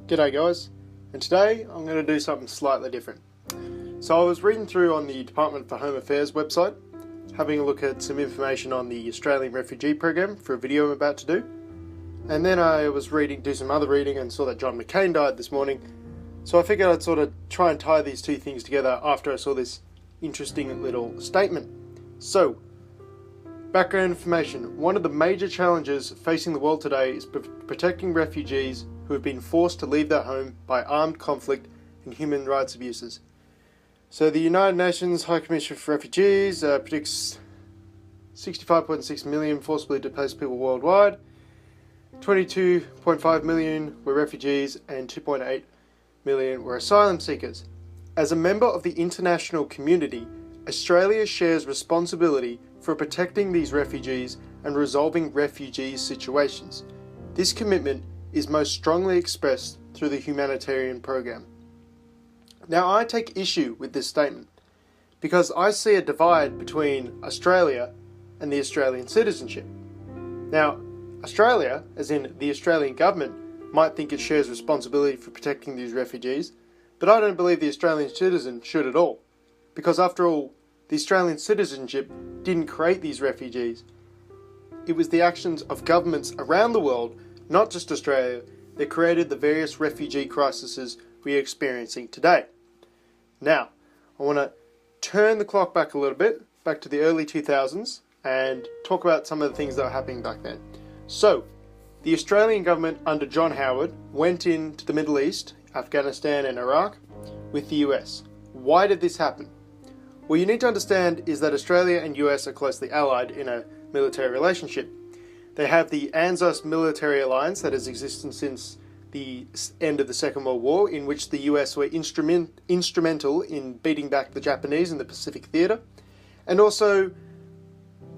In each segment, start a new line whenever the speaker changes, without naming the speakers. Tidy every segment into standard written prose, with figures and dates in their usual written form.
G'day guys, and today I'm going to do something slightly different. So I was reading through on the Department for Home Affairs website, having a look at some information on the Australian refugee program for a video I'm about to do, and then I was do some other reading and saw that John McCain died this morning, so I figured I'd sort of try and tie these two things together after I saw this interesting little statement. So, background information. One of the major challenges facing the world today is protecting refugees who have been forced to leave their home by armed conflict and human rights abuses. So the United Nations High Commissioner for Refugees predicts 65.6 million forcibly displaced people worldwide, 22.5 million were refugees and 2.8 million were asylum seekers. As a member of the international community, Australia shares responsibility for protecting these refugees and resolving refugee situations. This commitment is most strongly expressed through the humanitarian program. Now, I take issue with this statement because I see a divide between Australia and the Australian citizenship. Now, Australia, as in the Australian government, might think it shares responsibility for protecting these refugees, but I don't believe the Australian citizen should at all, because after all, the Australian citizenship didn't create these refugees. It was the actions of governments around the world, not just Australia, that created the various refugee crises we are experiencing today. Now, I want to turn the clock back a little bit, back to the early 2000s, and talk about some of the things that were happening back then. So, the Australian government under John Howard went into the Middle East, Afghanistan and Iraq, with the US. Why did this happen? What you need to understand is that Australia and US are closely allied in a military relationship. They have the ANZUS military alliance that has existed since the end of the Second World War, in which the US were instrumental in beating back the Japanese in the Pacific Theatre. And also,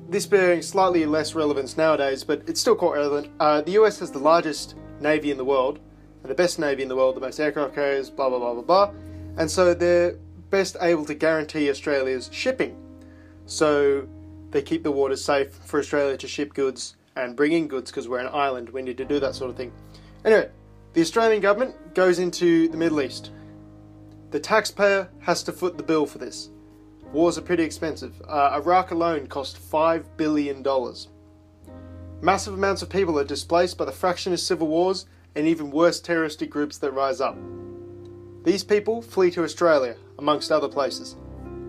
this bearing slightly less relevance nowadays, but it's still quite relevant, the US has the largest navy in the world, and the best navy in the world, the most aircraft carriers, blah blah blah blah blah, and so they're best able to guarantee Australia's shipping. So they keep the waters safe for Australia to ship goods and bring in goods, because we're an island, we need to do that sort of thing. Anyway, the Australian government goes into the Middle East. The taxpayer has to foot the bill for this. Wars are pretty expensive. Iraq alone cost $5 billion. Massive amounts of people are displaced by the fractionist civil wars and even worse terroristic groups that rise up. These people flee to Australia, amongst other places.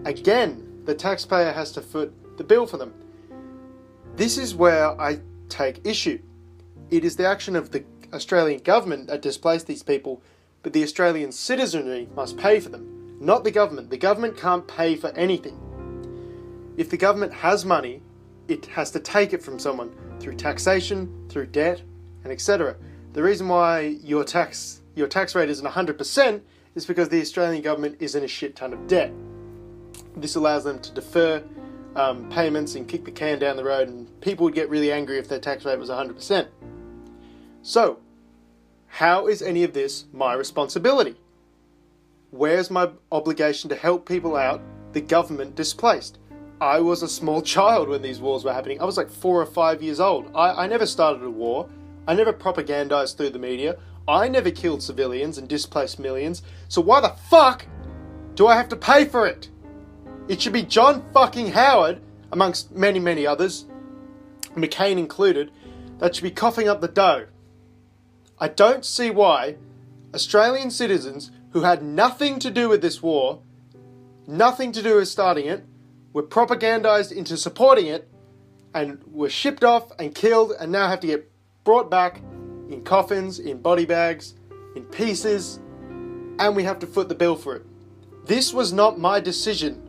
Again, the taxpayer has to foot the bill for them. This is where I take issue. It is the action of the Australian government that displaced these people, but the Australian citizenry must pay for them, not the government. The government can't pay for anything. If the government has money, it has to take it from someone through taxation, through debt, and etc. The reason why your tax rate isn't 100% is because the Australian government is in a shit ton of debt. This allows them to defer payments and kick the can down the road, and people would get really angry if their tax rate was 100%. So, how is any of this my responsibility? Where's my obligation to help people out the government displaced? I was a small child when these wars were happening. I was like 4 or 5 years old. I never started a war. I never propagandized through the media. I never killed civilians and displaced millions. So why the fuck do I have to pay for it? It should be John fucking Howard, amongst many, many others, McCain included, that should be coughing up the dough. I don't see why Australian citizens who had nothing to do with this war, nothing to do with starting it, were propagandized into supporting it, and were shipped off and killed, and now have to get brought back in coffins, in body bags, in pieces, and we have to foot the bill for it. This was not my decision.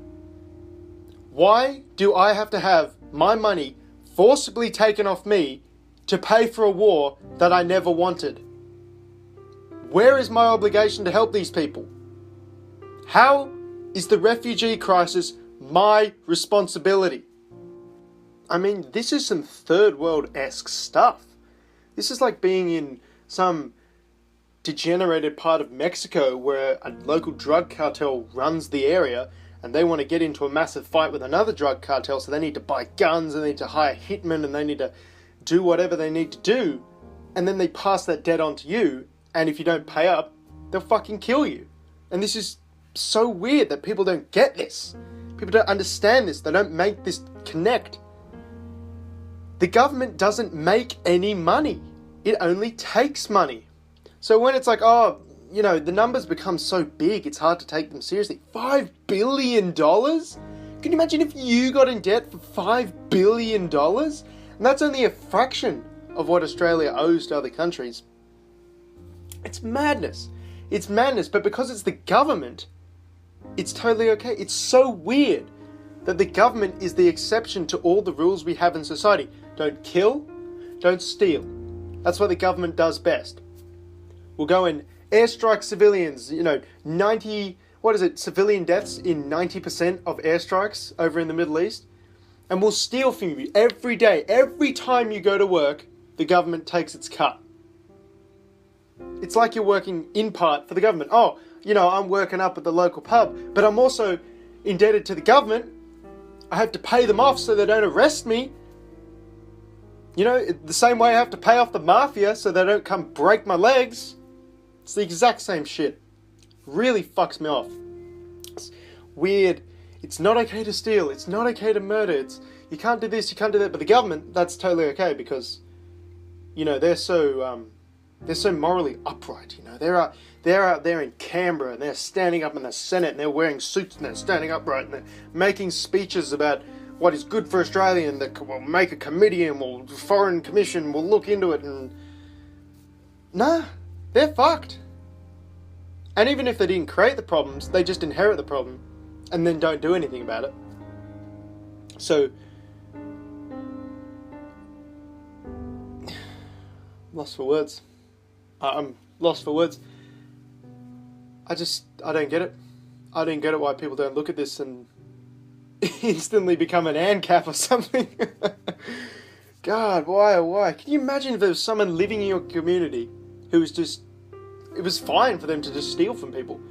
Why do I have to have my money forcibly taken off me to pay for a war that I never wanted? Where is my obligation to help these people? How is the refugee crisis my responsibility? I mean, this is some third world-esque stuff. This is like being in some degenerated part of Mexico where a local drug cartel runs the area and they want to get into a massive fight with another drug cartel, so they need to buy guns and they need to hire hitmen and they need to do whatever they need to do, and then they pass that debt on to you, And if you don't pay up, they'll fucking kill you. And this is so weird that people don't get this. People don't understand this. They don't make this connect. The government doesn't make any money. It only takes money. So when it's like, oh, you know, the numbers become so big, it's hard to take them seriously. $5 billion? Can you imagine if you got in debt for $5 billion? And that's only a fraction of what Australia owes to other countries. It's madness. It's madness. But because it's the government, it's totally okay. It's so weird that the government is the exception to all the rules we have in society. Don't kill, don't steal. That's what the government does best. We'll go and airstrike civilians, civilian deaths in 90% of airstrikes over in the Middle East. And we'll steal from you every day. Every time you go to work, the government takes its cut. It's like you're working in part for the government. Oh, I'm working up at the local pub, but I'm also indebted to the government. I have to pay them off so they don't arrest me. The same way I have to pay off the mafia so they don't come break my legs. It's the exact same shit. Really fucks me off. It's weird. It's not okay to steal. It's not okay to murder. You can't do this, you can't do that. But the government, that's totally okay because, they're so morally upright. They're out there in Canberra and they're standing up in the Senate and they're wearing suits and they're standing upright and they're making speeches about what is good for Australia and that we'll make a committee and foreign commission will look into it and... Nah, they're fucked. And even if they didn't create the problems, they just inherit the problem and then don't do anything about it. So... lost for words. I'm lost for words. I don't get it. I don't get it why people don't look at this and instantly become an ANCAP or something. God, why, oh why? Can you imagine if there was someone living in your community who was just... It was fine for them to just steal from people.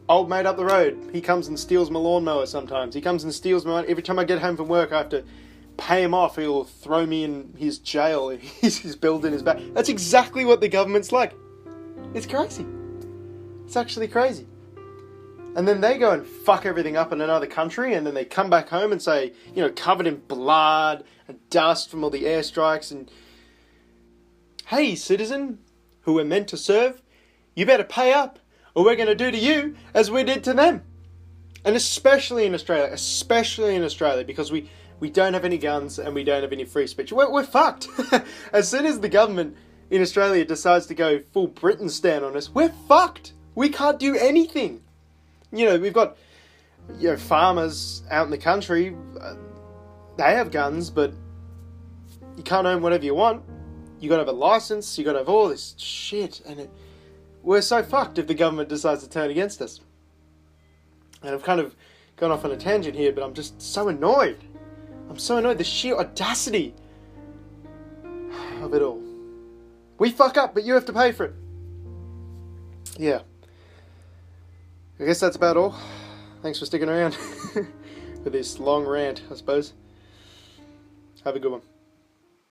Old mate up the road, he comes and steals my lawnmower sometimes. He comes and steals my... Every time I get home from work, I have to pay him off. He'll throw me in his jail. He's building his back. That's exactly what the government's like. It's crazy. It's actually crazy. And then they go and fuck everything up in another country, and then they come back home and say, covered in blood and dust from all the airstrikes, and hey, citizen, who we're meant to serve, you better pay up, or we're going to do to you as we did to them. And especially in Australia, because we don't have any guns and we don't have any free speech. We're fucked. As soon as the government in Australia decides to go full Britain stand on us, we're fucked. We can't do anything. We've got, farmers out in the country. They have guns, but you can't own whatever you want. You got to have a license. You got to have all this shit, and we're so fucked if the government decides to turn against us. And I've kind of gone off on a tangent here, but I'm just so annoyed. I'm so annoyed. The sheer audacity of it all. We fuck up, but you have to pay for it. Yeah. I guess that's about all. Thanks for sticking around for this long rant, I suppose. Have a good one.